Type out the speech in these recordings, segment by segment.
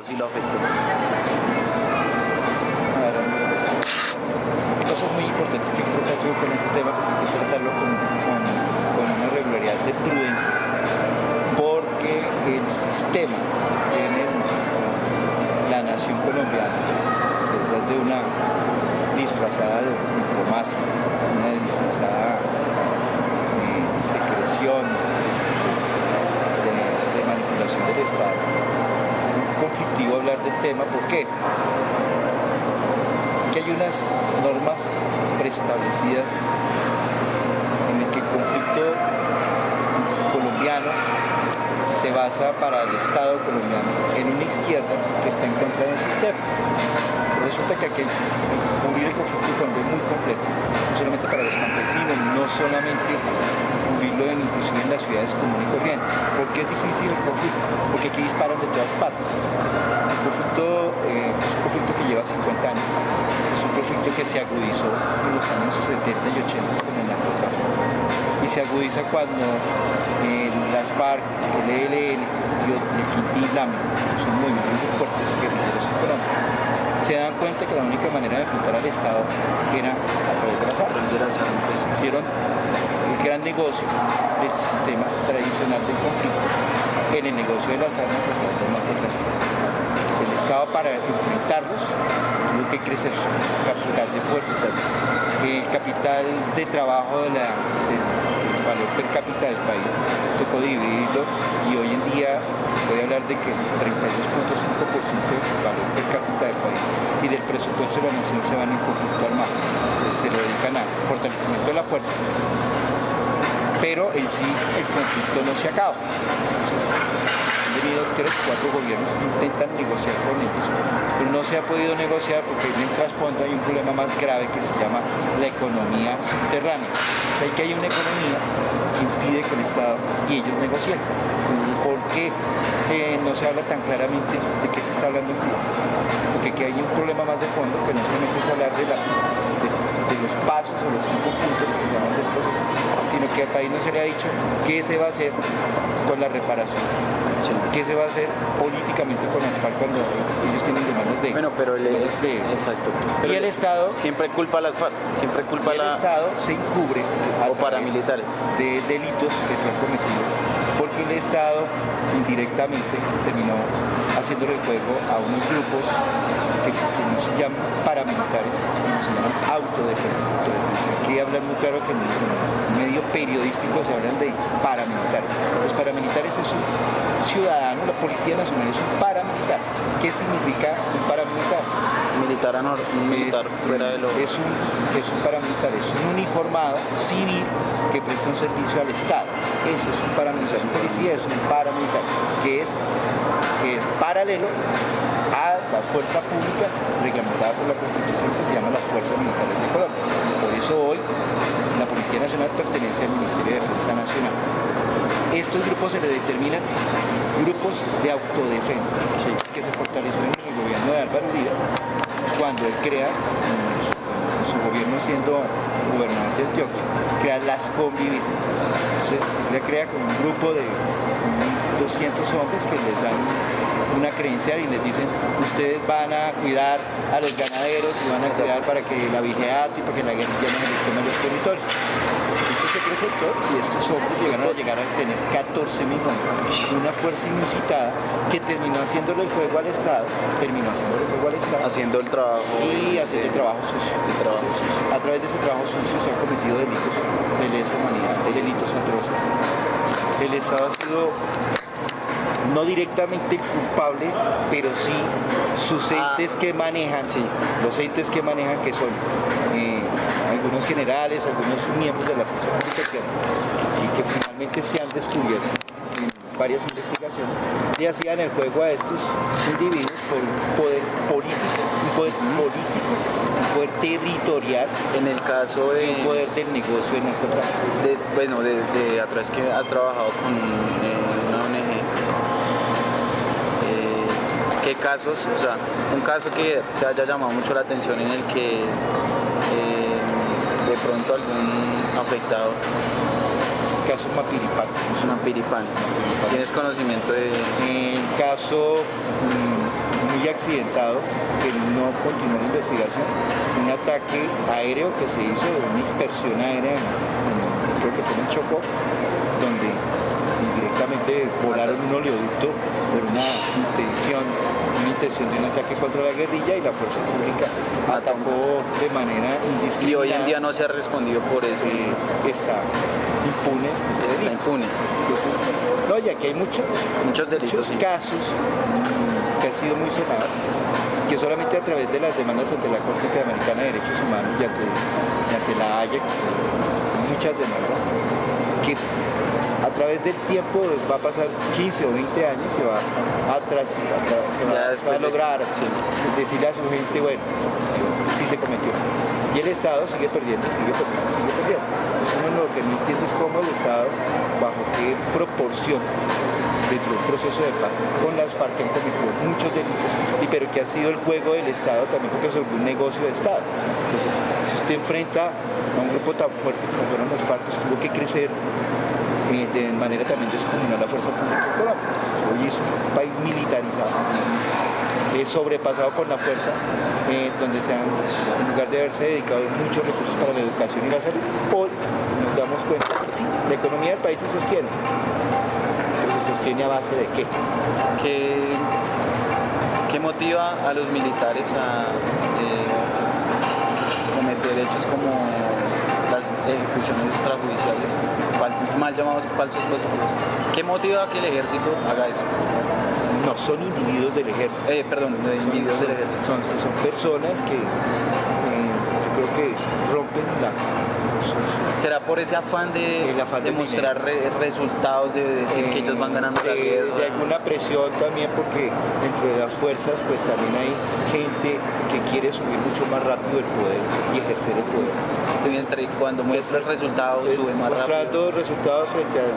sí lo afectó. Claro, cosas muy importantes que tratar con ese tema, porque hay que tratarlo con una regularidad de prudencia, porque el sistema que tiene la nación colombiana detrás de una disfrazada de diplomacia, una disfrazada secreción de manipulación del Estado. Es muy conflictivo hablar del tema. ¿Por qué? Porque hay unas normas preestablecidas en el que el conflicto colombiano se basa para el Estado colombiano en una izquierda que está en contra de un sistema. Resulta que aquí cubrir el conflicto de Colombia es muy complejo, no solamente para los campesinos, no solamente cubrirlo inclusive en las ciudades común y corriente. ¿Por qué es difícil el conflicto? Porque aquí disparan de todas partes. El conflicto es un conflicto que lleva 50 años, es un conflicto que se agudizó en los años 70 y 80 con el narcotráfico, y se agudiza cuando las FARC, el ELN y el Quintín Islámico, que son movimientos fuertes guerrilleros en Colombia, se dan cuenta que la única manera de enfrentar al Estado era a través de las armas. Entonces hicieron el gran negocio del sistema tradicional del conflicto en el negocio de las armas a través del narcotráfico. El Estado, para enfrentarlos, tuvo que crecer su capital de fuerzas, el capital de trabajo del valor per cápita del país, tocó dividirlo, y hoy en día se puede hablar de que el 32.5% del valor per cápita del país y del presupuesto de la nación se van en conflicto armado. Entonces se lo dedican al fortalecimiento de la fuerza, pero en sí el conflicto no se acaba. Entonces, han venido 3 o 4 gobiernos que intentan negociar con ellos, pero no se ha podido negociar porque en el trasfondo hay un problema más grave que se llama la economía subterránea. O sea, que hay una economía que impide que el Estado y ellos negocien. ¿Por qué no se habla tan claramente de qué se está hablando en Cuba? Porque aquí hay un problema más de fondo, que no solamente es hablar de los pasos o los 5 puntos que se llaman del proceso, sino que al país no se le ha dicho qué se va a hacer con la reparación, qué se va a hacer políticamente con las FARC cuando ellos tienen demandas de... Bueno, pero exacto. Pero y el Estado... Siempre culpa a las FARC, siempre culpa a el Estado se encubre o paramilitares de delitos que se han cometido, porque el Estado indirectamente terminó haciéndole el juego a unos grupos que no se llaman paramilitares, sino se llaman autodefensa. Aquí hablan muy claro que en el medio periodístico se hablan de paramilitares. Los paramilitares es un ciudadano, la Policía Nacional es un paramilitar. ¿Qué significa un paramilitar? Militar fuera de lo... Es un paramilitar, es un uniformado civil que presta un servicio al Estado. Eso es un paramilitar. Un policía es un paramilitar, que es paralelo a la fuerza pública reglamentada por la Constitución, que se llama las Fuerzas Militares de Colombia. Por eso hoy la Policía Nacional pertenece al Ministerio de Defensa Nacional. Estos grupos se le determinan grupos de autodefensa, que se fortalecieron en el gobierno de Álvaro Uribe, cuando él crea, su gobierno siendo gobernador de Antioquia, crea las Convivir. Entonces le crea con un grupo de 200 hombres que les dan una credencial y les dicen: ustedes van a cuidar a los ganaderos y van a cuidar para que la vigilato y para que la guerrilla no se les tome los territorios. Esto se presentó y estos hombres llegaron a tener 14.000 hombres, una fuerza inusitada que terminó haciéndole el juego al Estado, haciendo el trabajo y haciendo el trabajo sucio. Entonces, a través de ese trabajo sucio se han cometido delitos de lesa humanidad, delitos atroces. El Estado ha sido no directamente el culpable, pero sí sus entes que manejan, los entes que manejan, que son algunos generales, algunos miembros de la fuerza pública que finalmente se han descubierto en varias investigaciones, le hacían el juego a estos individuos por un poder político, un poder territorial, en el caso de un poder del negocio del narcotráfico. De atrás que has trabajado con una ONG, ¿qué casos, o sea, un caso que te haya llamado mucho la atención en el que de pronto algún afectado? El caso Mapiripán. ¿Tienes conocimiento de...? El caso muy accidentado que no continuó la investigación, un ataque aéreo que se hizo, una dispersión aérea, creo que fue en Chocó, donde indirectamente volaron un oleoducto por una intención de un ataque contra la guerrilla, y la fuerza pública atacó de manera indiscriminada. Y hoy en día no se ha respondido por eso. Está impune. Está impune. Entonces, no, y aquí hay muchos delitos, sí. casos que han sido muy sonados, que solamente a través de las demandas ante la Corte Interamericana de Derechos Humanos y ante la Haya, que son muchas demandas, que a través del tiempo va a pasar 15 o 20 años, se va a lograr decirle a su gente, bueno, sí se cometió. Y el Estado sigue perdiendo. Entonces uno lo que no entiende es cómo el Estado, bajo qué proporción, dentro de un proceso de paz con las FARC, han cometido muchos delitos, pero que ha sido el juego del Estado también, porque es un negocio de Estado. Entonces, si usted enfrenta a un grupo tan fuerte como fueron las FARC, pues tuvo que crecer de manera también descomunal la fuerza pública en Colombia. Pues, hoy es un país militarizado, sobrepasado con la fuerza, donde en lugar de haberse dedicado muchos recursos para la educación y la salud, hoy nos damos cuenta que sí, la economía del país se sostiene. Pero se sostiene a base de qué. ¿Qué motiva a los militares a cometer hechos como las ejecuciones extrajudiciales, mal llamados falsos positivos? ¿Qué motiva a que el ejército haga eso? No, son individuos del ejército. Individuos del ejército. Son personas que yo creo que rompen ¿Será por ese afán de mostrar resultados, de decir que ellos van ganando la guerra? De alguna presión también, porque dentro de las fuerzas pues también hay gente que quiere subir mucho más rápido el poder y ejercer el poder. Entonces, cuando muestra resultados, sube más rápido. Mostrando resultados frente al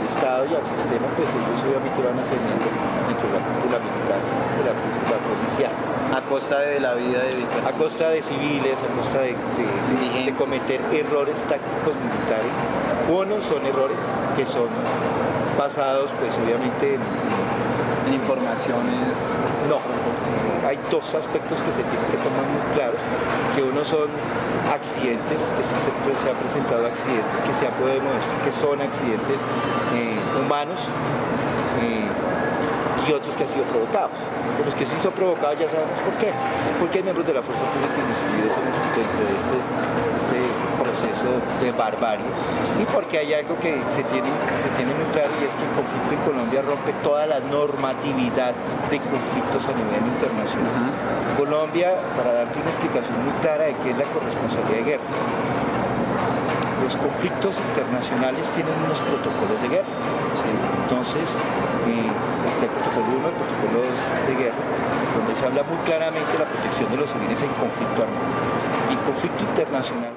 Estado y al sistema, pues ellos obviamente van ascendiendo dentro de la cúpula militar, de la cúpula policial. A costa de la vida de personas. A costa de civiles, a costa de cometer errores tácticos militares. Unos son errores que son basados, pues obviamente, en informaciones. No, hay dos aspectos que se tienen que tomar muy claros, que uno son accidentes, que sí se han presentado accidentes, que se ha podido demostrar que son accidentes humanos, y otros que han sido provocados. Los que sí son provocados ya sabemos por qué. Porque hay miembros de la fuerza pública inscritos dentro de este proceso de barbarie, y porque hay algo que se tiene muy claro, y es que el conflicto en Colombia rompe toda la normatividad de conflictos a nivel internacional. Colombia, para darte una explicación muy clara de qué es la corresponsabilidad de guerra, los conflictos internacionales tienen unos protocolos de guerra. Entonces, está el protocolo 1, el protocolo 2 de guerra, donde se habla muy claramente de la protección de los civiles en conflicto armado. Y el conflicto internacional